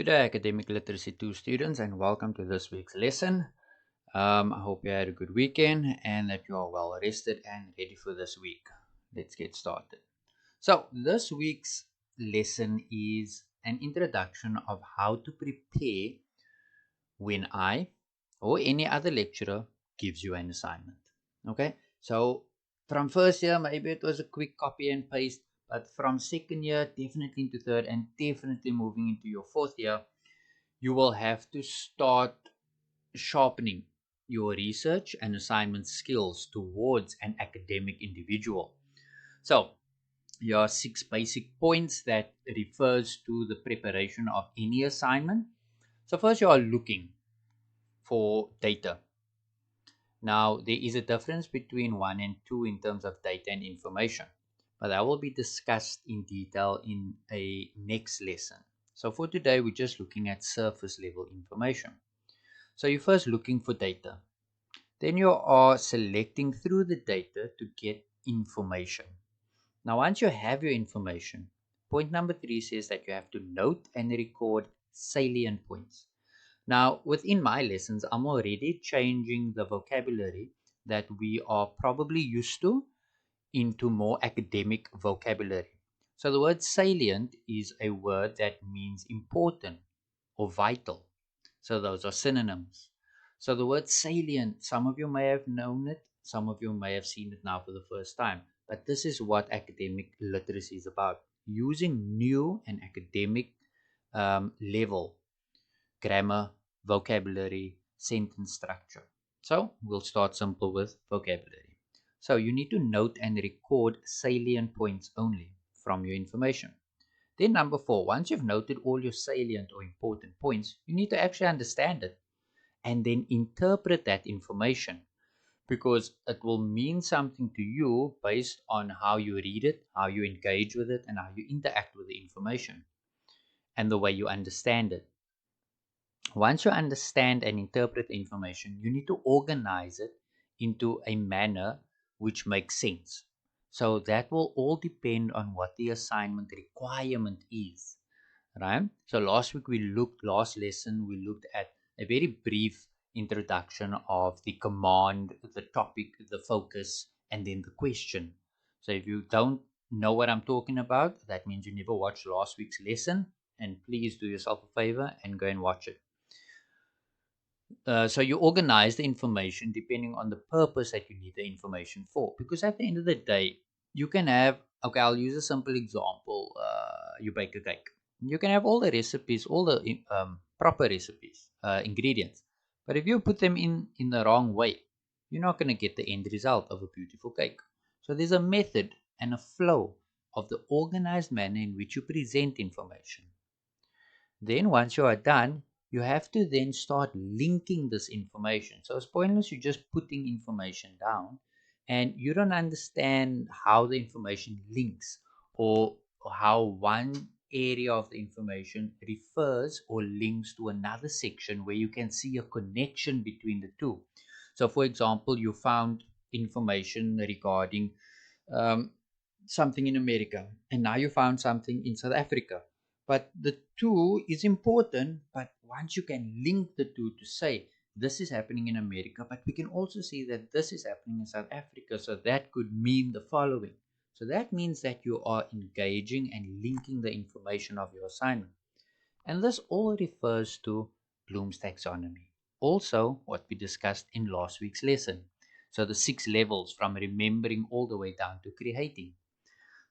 Good day, Academic Literacy 2 students, and welcome to this week's lesson. I hope you had a good weekend and that you are well rested and ready for this week. Let's get started. So, this week's lesson is an introduction of how to prepare when I or any other lecturer gives you an assignment. Okay, so from first year, maybe it was a quick copy and paste, but from second year, definitely into third, and definitely moving into your fourth year, you will have to start sharpening your research and assignment skills towards an academic individual. So, here are 6 basic points that refers to the preparation of any assignment. So first, you are looking for data. Now, there is a difference between 1 and 2 in terms of data and information, but that will be discussed in detail in a next lesson. So for today, we're just looking at surface level information. So you're first looking for data. Then you are selecting through the data to get information. Now, once you have your information, point number 3 says that you have to note and record salient points. Now, within my lessons, I'm already changing the vocabulary that we are probably used to into more academic vocabulary. So the word salient is a word that means important or vital. So those are synonyms. So the word salient, some of you may have known it, some of you may have seen it now for the first time. But this is what academic literacy is about. Using new and academic level grammar, vocabulary, sentence structure. So we'll start simple with vocabulary. So you need to note and record salient points only from your information. Then number 4, once you've noted all your salient or important points, you need to actually understand it and then interpret that information, because it will mean something to you based on how you read it, how you engage with it, and how you interact with the information and the way you understand it. Once you understand and interpret the information, you need to organize it into a manner which makes sense. So that will all depend on what the assignment requirement is, right? So last lesson, we looked at a very brief introduction of the command, the topic, the focus, and then the question. So if you don't know what I'm talking about, that means you never watched last week's lesson, and please do yourself a favor and go and watch it. So you organize the information depending on the purpose that you need the information for. Because at the end of the day, you can have, okay, I'll use a simple example. You bake a cake. You can have all the recipes, all the proper recipes, ingredients. But if you put them in the wrong way, you're not going to get the end result of a beautiful cake. So there's a method and a flow of the organized manner in which you present information. Then once you are done, you have to then start linking this information. So it's pointless you just putting information down and you don't understand how the information links, or how one area of the information refers or links to another section where you can see a connection between the two. So for example, you found information regarding um, something in America, and now you found something in South Africa. But the two is important, but once you can link the two to say this is happening in America, but we can also see that this is happening in South Africa, so that could mean the following. So that means that you are engaging and linking the information of your assignment. And this all refers to Bloom's taxonomy. Also, what we discussed in last week's lesson. So the 6 levels from remembering all the way down to creating.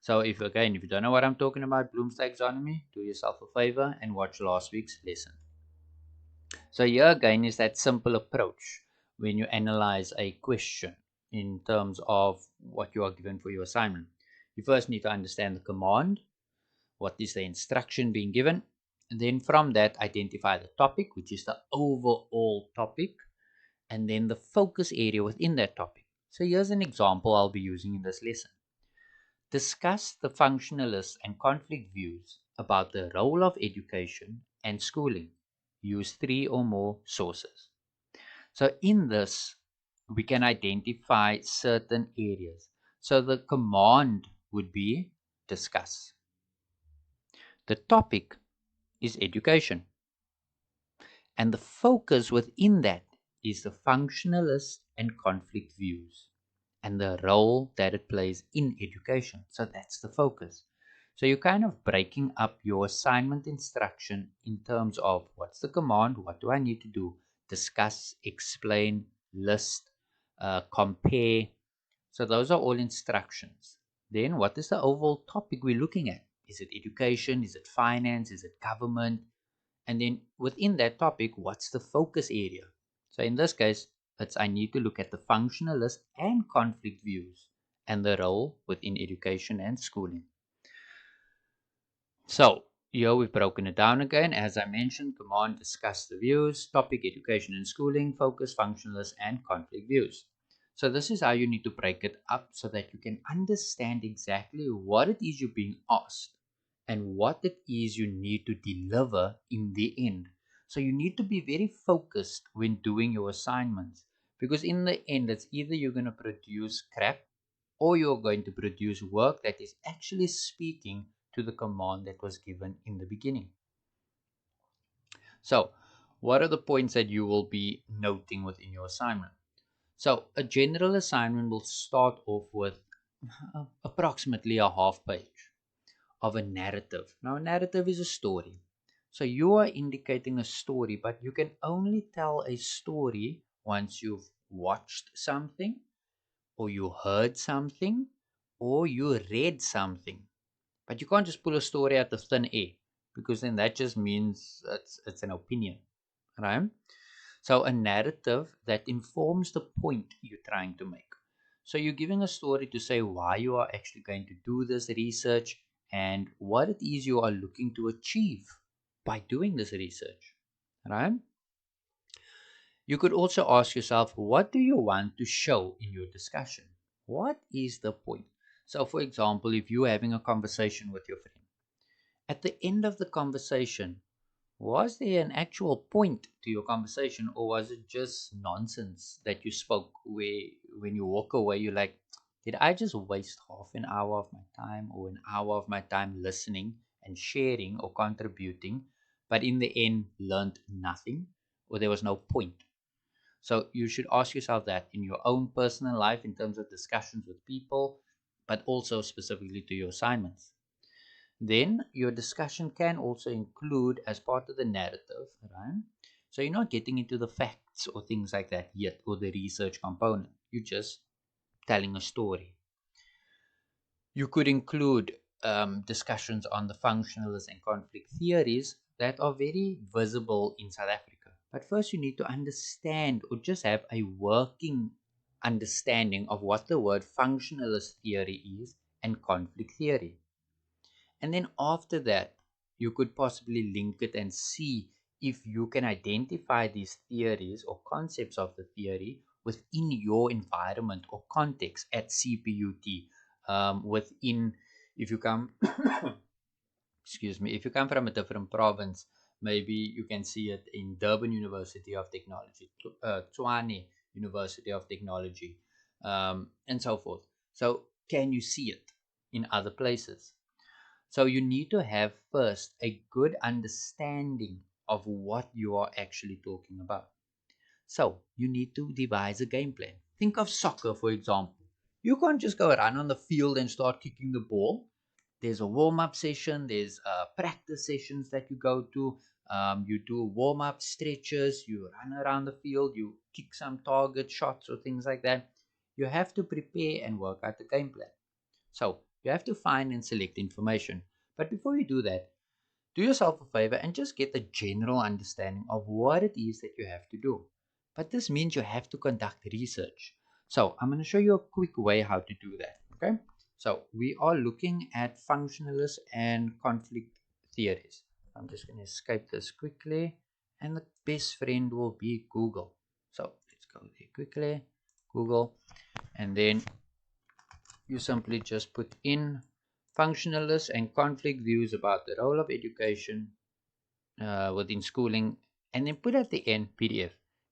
So if you don't know what I'm talking about, Bloom's taxonomy, do yourself a favor and watch last week's lesson. So here again is that simple approach when you analyze a question in terms of what you are given for your assignment. You first need to understand the command, what is the instruction being given, and then from that identify the topic, which is the overall topic, and then the focus area within that topic. So here's an example I'll be using in this lesson. Discuss the functionalist and conflict views about the role of education and schooling. Use 3 or more sources. So in this, we can identify certain areas. So the command would be discuss. The topic is education. And the focus within that is the functionalist and conflict views and the role that it plays in education. So that's the focus. So you're kind of breaking up your assignment instruction in terms of what's the command, what do I need to do, discuss, explain, list, compare. So those are all instructions. Then what is the overall topic we're looking at? Is it education? Is it finance? Is it government? And then within that topic, what's the focus area? So in this case, I need to look at the functionalist and conflict views and the role within education and schooling. So here we've broken it down again. As I mentioned, command, discuss the views, topic, education and schooling, focus, functionalist and conflict views. So this is how you need to break it up so that you can understand exactly what it is you're being asked and what it is you need to deliver in the end. So you need to be very focused when doing your assignments, because in the end, it's either you're going to produce crap or you're going to produce work that is actually speaking to the command that was given in the beginning. So, what are the points that you will be noting within your assignment? So, a general assignment will start off with approximately a half page of a narrative. Now, a narrative is a story. So, you are indicating a story, but you can only tell a story once you've watched something, or you heard something, or you read something. But you can't just pull a story out of thin air, because then that just means it's an opinion, right? So a narrative that informs the point you're trying to make. So you're giving a story to say why you are actually going to do this research and what it is you are looking to achieve by doing this research, right? You could also ask yourself, what do you want to show in your discussion? What is the point? So, for example, if you're having a conversation with your friend, at the end of the conversation, was there an actual point to your conversation, or was it just nonsense that you spoke where when you walk away, you're like, did I just waste half an hour of my time or an hour of my time listening and sharing or contributing, but in the end learned nothing, or there was no point? So you should ask yourself that in your own personal life in terms of discussions with people, but also specifically to your assignments. Then your discussion can also include as part of the narrative, right? So you're not getting into the facts or things like that yet, or the research component. You're just telling a story. You could include discussions on the functionalist and conflict theories that are very visible in South Africa. But first, you need to understand or just have a working understanding of what the word functionalist theory is and conflict theory. And then after that, you could possibly link it and see if you can identify these theories or concepts of the theory within your environment or context at CPUT. Within, if you come, excuse me, if you come from a different province, maybe you can see it in Durban University of Technology, Tshwane University of Technology, and so forth. So, can you see it in other places? So you need to have first a good understanding of what you are actually talking about. So you need to devise a game plan. Think of soccer, for example. You can't just go run on the field and start kicking the ball. There's a warm-up session, there's practice sessions that you go to. You do warm-up stretches, you run around the field, you kick some target shots or things like that. You have to prepare and work out the game plan. So you have to find and select information. But before you do that, do yourself a favor and just get a general understanding of what it is that you have to do. But this means you have to conduct research. So I'm going to show you a quick way how to do that. Okay. So we are looking at functionalist and conflict theories. I'm just going to escape this quickly. And the best friend will be Google. So let's go there quickly. Google. And then you simply just put in functionalist and conflict views about the role of education within schooling, and then put at the end PDF.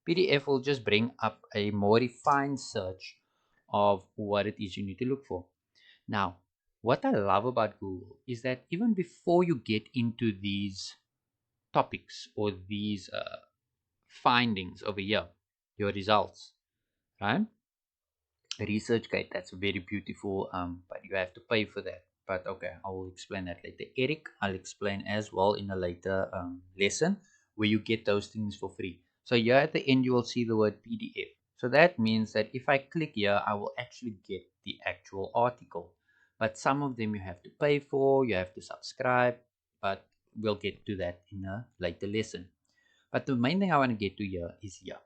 PDF will just bring up a more refined search of what it is you need to look for. Now, what I love about Google is that even before you get into these topics or these findings over here, your results, right? ResearchGate, that's very beautiful, but you have to pay for that. But okay, I will explain that later. Eric, I'll explain as well in a later lesson where you get those things for free. So here at the end, you will see the word PDF. So that means that if I click here, I will actually get the actual article. But some of them you have to pay for, you have to subscribe, but we'll get to that in a later lesson. But the main thing I want to get to here is here.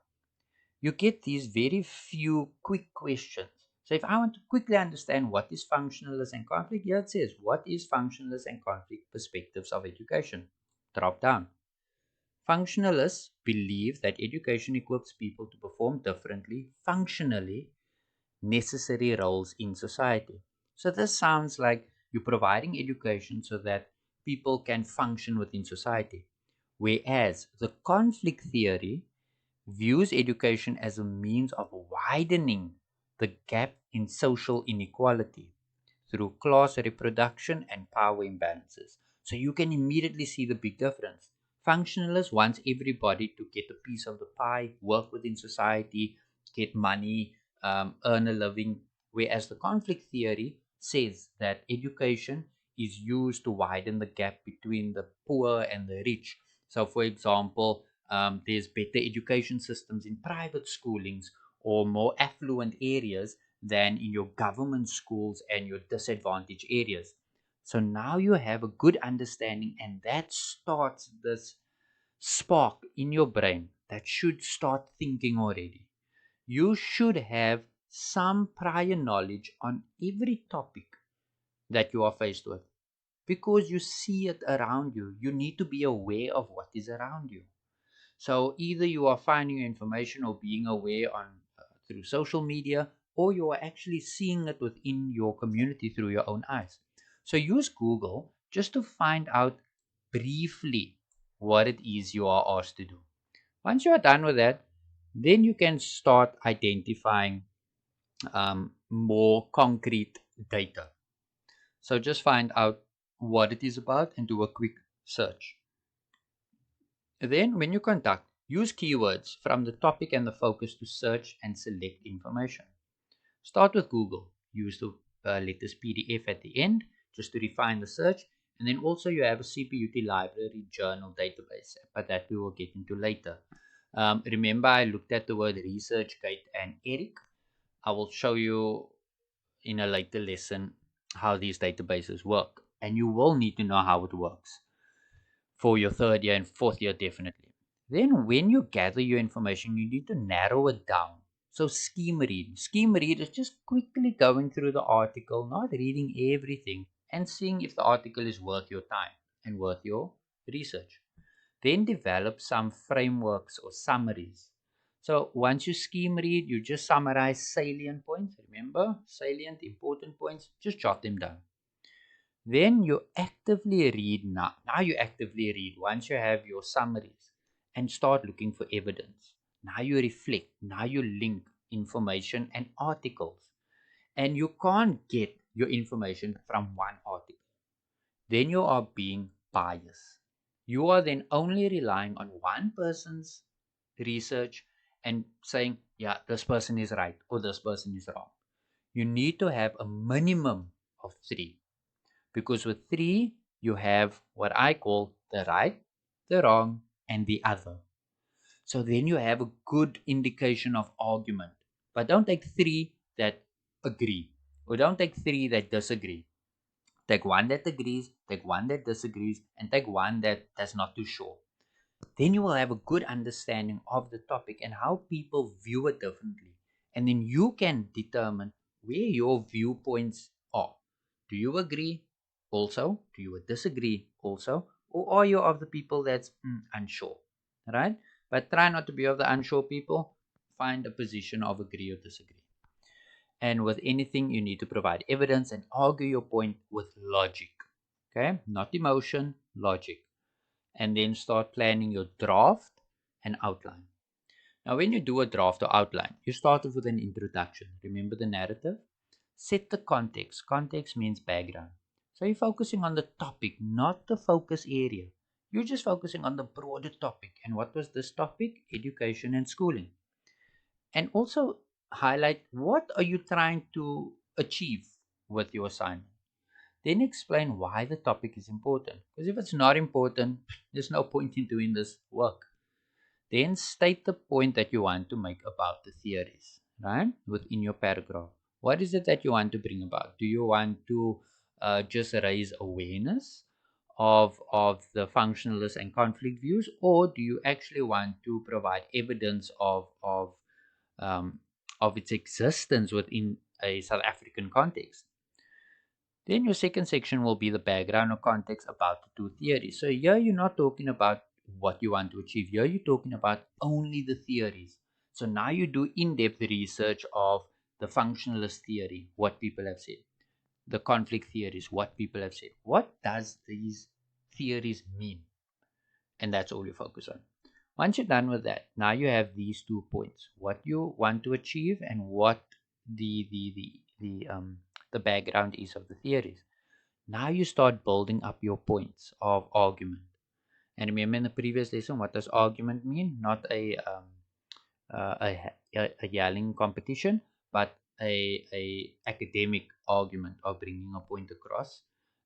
You get these very few quick questions. So if I want to quickly understand what is functionalist and conflict, here it says, what is functionalist and conflict perspectives of education? Drop down. Functionalists believe that education equips people to perform differently, functionally necessary roles in society. So this sounds like you're providing education so that people can function within society. Whereas the conflict theory views education as a means of widening the gap in social inequality through class reproduction and power imbalances. So you can immediately see the big difference. Functionalists wants everybody to get a piece of the pie, work within society, get money, earn a living, whereas the conflict theory says that education is used to widen the gap between the poor and the rich. So, for example, there's better education systems in private schoolings or more affluent areas than in your government schools and your disadvantaged areas. So now you have a good understanding, and that starts this spark in your brain that should start thinking already. You should have some prior knowledge on every topic that you are faced with because you see it around you. You need to be aware of what is around you. So either you are finding information or being aware on through social media, or you are actually seeing it within your community through your own eyes. So use Google just to find out briefly what it is you are asked to do. Once you are done with that, then you can start identifying more concrete data. So just find out what it is about and do a quick search. Then, when you conduct, use keywords from the topic and the focus to search and select information. Start with Google. Use the letters PDF at the end just to refine the search. And then also you have a CPUT library journal database, but that we will get into later. Remember, I looked at the word ResearchGate and Eric. I will show you in a later lesson how these databases work. And you will need to know how it works for your third year and fourth year, definitely. Then, when you gather your information, you need to narrow it down. So, scheme read. Scheme read is just quickly going through the article, not reading everything, and seeing if the article is worth your time and worth your research. Then, develop some frameworks or summaries. So, once you scheme read, you just summarize salient points. Remember, salient, important points, just jot them down. Then you actively read now. Now you actively read once you have your summaries and start looking for evidence. Now you reflect. Now you link information and articles. And you can't get your information from one article. Then you are being biased. You are then only relying on one person's research and saying, yeah, this person is right or this person is wrong. You need to have a minimum of three. Because with three, you have what I call the right, the wrong, and the other. So then you have a good indication of argument. But don't take three that agree, or don't take three that disagree. Take one that agrees, take one that disagrees, and take one that's not too sure. Then you will have a good understanding of the topic and how people view it differently. And then you can determine where your viewpoints are. Do you agree also? Do you disagree also? Or are you of the people that's unsure? Right? But try not to be of the unsure people. Find a position of agree or disagree. And with anything, you need to provide evidence and argue your point with logic. Okay? Not emotion, logic. And then start planning your draft and outline. Now, when you do a draft or outline, you start off with an introduction. Remember the narrative? Set the context. Context means background. So you're focusing on the topic, not the focus area. You're just focusing on the broader topic. And what was this topic? Education and schooling. And also highlight what are you trying to achieve with your assignment. Then explain why the topic is important. Because if it's not important, there's no point in doing this work. Then state the point that you want to make about the theories, right? Within your paragraph. What is it that you want to bring about? Do you want to just raise awareness of the functionalist and conflict views, or do you actually want to provide evidence um, of its existence within a South African context? Then your second section will be the background or context about the two theories. So here you're not talking about what you want to achieve. Here you're talking about only the theories. So now you do in-depth research of the functionalist theory, what people have said, the conflict theories, what people have said. What does these theories mean? And that's all you focus on. Once you're done with that, now you have these 2 points: what you want to achieve and what the background is of the theories. Now you start building up your points of argument. And remember in the previous lesson, what does argument mean? Not a yelling competition, but a academic argument of bringing a point across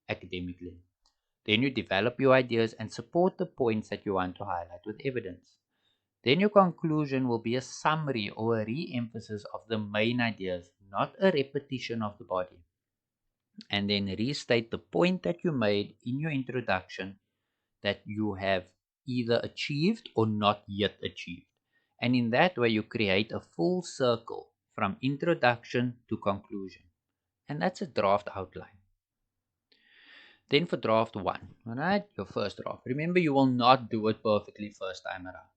academically. Then you develop your ideas and support the points that you want to highlight with evidence. Then your conclusion will be a summary or a re-emphasis of the main ideas, not a repetition of the body. And then restate the point that you made in your introduction that you have either achieved or not yet achieved. And in that way, you create a full circle from introduction to conclusion. And that's a draft outline. Then for draft one, all right, your first draft. Remember, you will not do it perfectly first time around.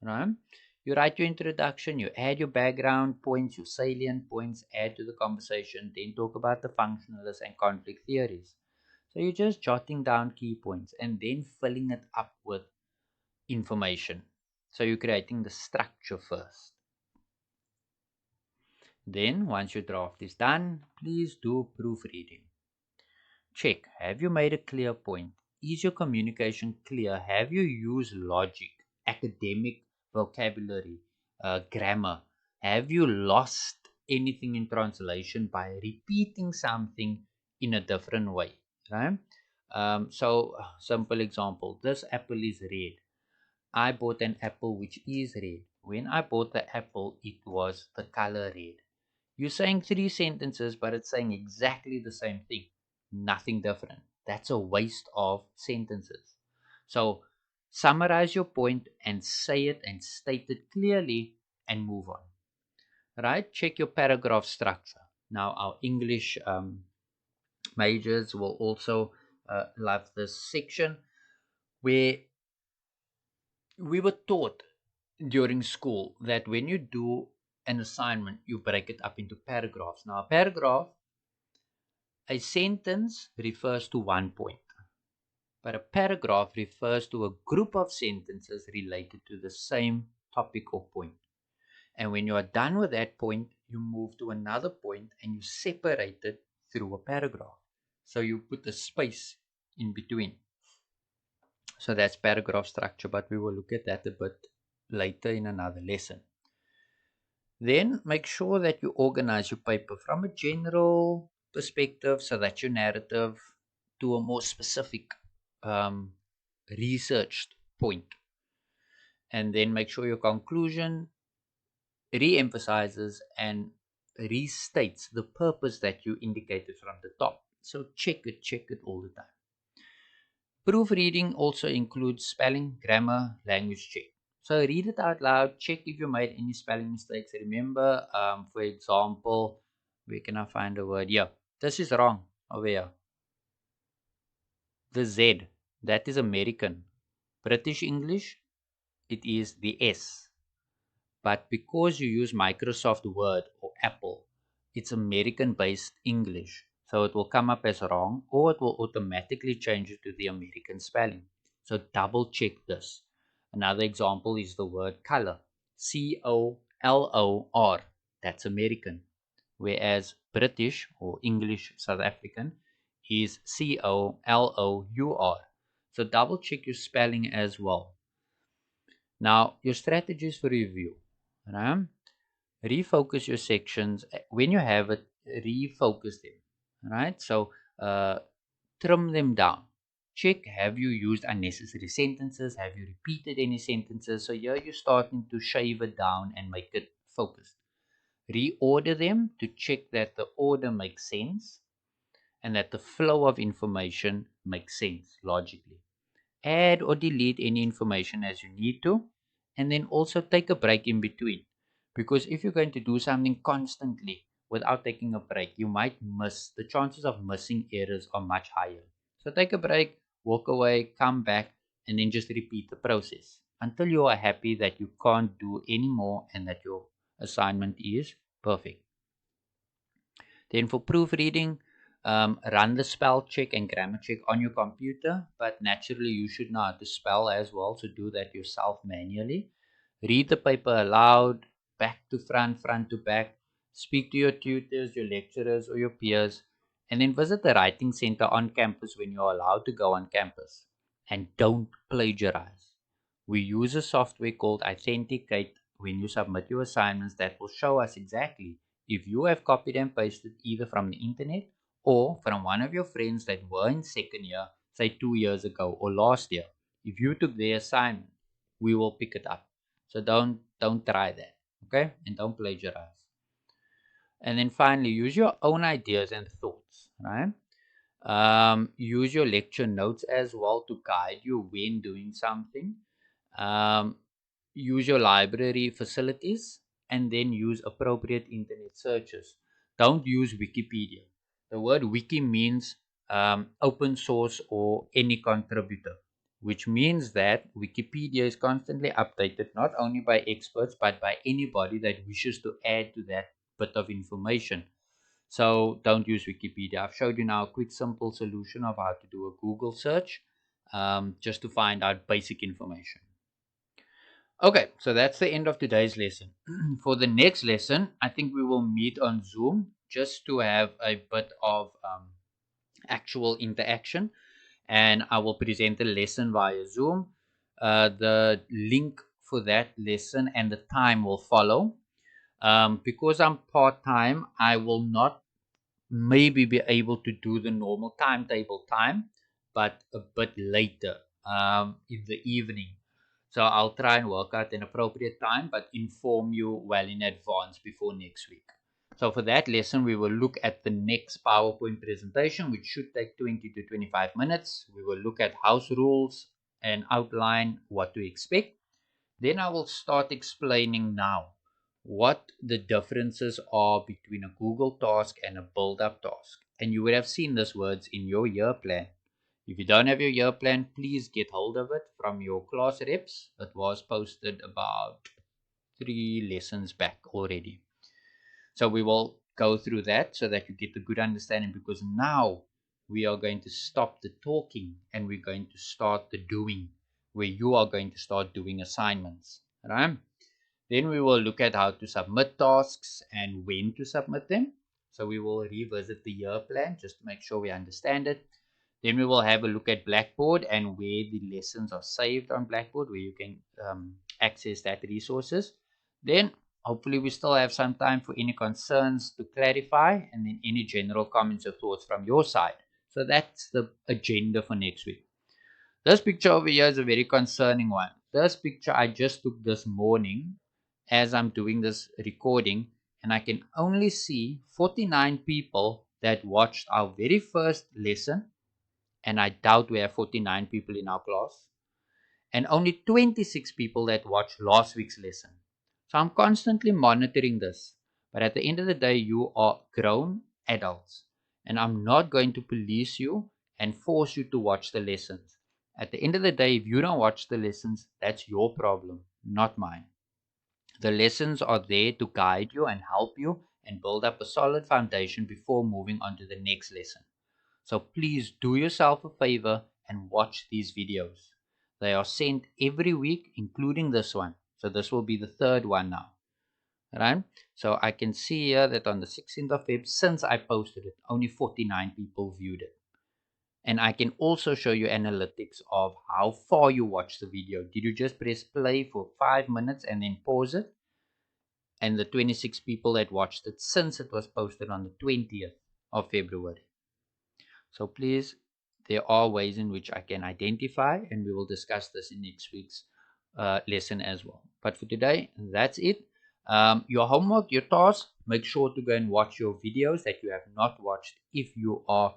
Right? You write your introduction, you add your background points, your salient points, add to the conversation, then talk about the functionalist and conflict theories. So you're just jotting down key points and then filling it up with information. So you're creating the structure first. Then, once your draft is done, please do proofreading. Check. Have you made a clear point? Is your communication clear? Have you used logic, academic vocabulary, grammar? Have you lost anything in translation by repeating something in a different way? Right? So, simple example: this apple is red. I bought an apple which is red. When I bought the apple, it was the color red. You're saying three sentences, but it's saying exactly the same thing, nothing different. That's a waste of sentences. So, summarize your point and say it and state it clearly and move on. Right? Check your paragraph structure. Now, our English majors will also love this section where we were taught during school that when you do an assignment, you break it up into paragraphs. Now, a paragraph, a sentence refers to one point, but a paragraph refers to a group of sentences related to the same topic or point. And when you are done with that point, you move to another point and you separate it through a paragraph. So you put a space in between. So that's paragraph structure, but we will look at that a bit later in another lesson. Then make sure that you organize your paper from a general perspective so that your narrative to a more specific um, researched point. And then make sure your conclusion re-emphasizes and restates the purpose that you indicated from the top. So check it all the time. Proofreading also includes spelling, grammar, language check. So read it out loud, check if you made any spelling mistakes. Remember, for example, where can I find a word? Yeah, this is wrong over here. The Z, that is American. British English, it is the S. But because you use Microsoft Word or Apple, it's American based English. So it will come up as wrong or it will automatically change it to the American spelling. So double check this. Another example is the word color. COLOR. That's American. Whereas British or English South African is COLOUR. So double check your spelling as well. Now, your strategies for review. Right? Refocus your sections. When you have it, refocus them. Right? So uh, trim them down. Check, have you used unnecessary sentences? Have you repeated any sentences? So here you're starting to shave it down and make it focused. Reorder them to check that the order makes sense and that the flow of information makes sense logically. Add or delete any information as you need to, and then also take a break in between. Because if you're going to do something constantly without taking a break, you might miss, the chances of missing errors are much higher. So take a break, walk away, come back, and then just repeat the process until you are happy that you can't do any more and that your assignment is perfect. Then for proofreading, run the spell check and grammar check on your computer, but naturally you should know how to spell as well, so do that yourself manually. Read the paper aloud, back to front, front to back. Speak to your tutors, your lecturers, or your peers, and then visit the writing center on campus when you're allowed to go on campus. And don't plagiarize. We use a software called Authenticate when you submit your assignments that will show us exactly if you have copied and pasted either from the internet or from one of your friends that were in second year, say 2 years ago or last year. If you took their assignment, we will pick it up. So don't try that. Okay? And don't plagiarize. And then finally, use your own ideas and thoughts, right? Use your lecture notes as well to guide you when doing something. Um, use your library facilities and then use appropriate internet searches. Don't use Wikipedia. The word wiki means open source or any contributor, which means that Wikipedia is constantly updated not only by experts but by anybody that wishes to add to that bit of information. So don't use Wikipedia. I've showed you now a quick, simple solution of how to do a Google search just to find out basic information. Okay, so that's the end of today's lesson. For the next lesson, I think we will meet on Zoom just to have a bit of actual interaction, and I will present the lesson via Zoom. The link for that lesson and the time will follow. Because I'm part time, I will not maybe be able to do the normal timetable time, but a bit later in the evening. So I'll try and work out an appropriate time, but inform you well in advance before next week. So for that lesson, we will look at the next PowerPoint presentation, which should take 20 to 25 minutes. We will look at house rules and outline what to expect. Then I will start explaining now what the differences are between a Google task and a build-up task. And you would have seen these words in your year plan. If you don't have your year plan, please get hold of it from your class reps. It was posted about 3 lessons back already. So we will go through that so that you get a good understanding, because now we are going to stop the talking and we're going to start the doing, where you are going to start doing assignments. Right? Then we will look at how to submit tasks and when to submit them. So we will revisit the year plan just to make sure we understand it. Then we will have a look at Blackboard and where the lessons are saved on Blackboard, where you can access that resources. Then hopefully we still have some time for any concerns to clarify, and then any general comments or thoughts from your side. So that's the agenda for next week. This picture over here is a very concerning one. This picture I just took this morning as I'm doing this recording, and I can only see 49 people that watched our very first lesson, and I doubt we have 49 people in our class, and only 26 people that watched last week's lesson. So I'm constantly monitoring this. But at the end of the day, you are grown adults, and I'm not going to police you and force you to watch the lessons. At the end of the day, if you don't watch the lessons, that's your problem, not mine. The lessons are there to guide you and help you and build up a solid foundation before moving on to the next lesson. So please do yourself a favor and watch these videos. They are sent every week, including this one. So this will be the third one now. Right? So I can see here that on the 16th of Feb, since I posted it, only 49 people viewed it. And I can also show you analytics of how far you watched the video. Did you just press play for 5 minutes and then pause it? And the 26 people that watched it since it was posted on the 20th of February. So please, there are ways in which I can identify, and we will discuss this in next week's lesson as well. But for today, that's it. Your homework, your task, make sure to go and watch your videos that you have not watched. If you are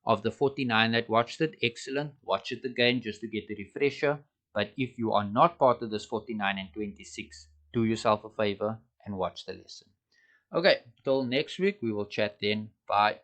of the 49 that watched it, excellent. Watch it again just to get the refresher. But if you are not part of this 49 and 26, do yourself a favor and watch the lesson. Okay, till next week, we will chat then. Bye.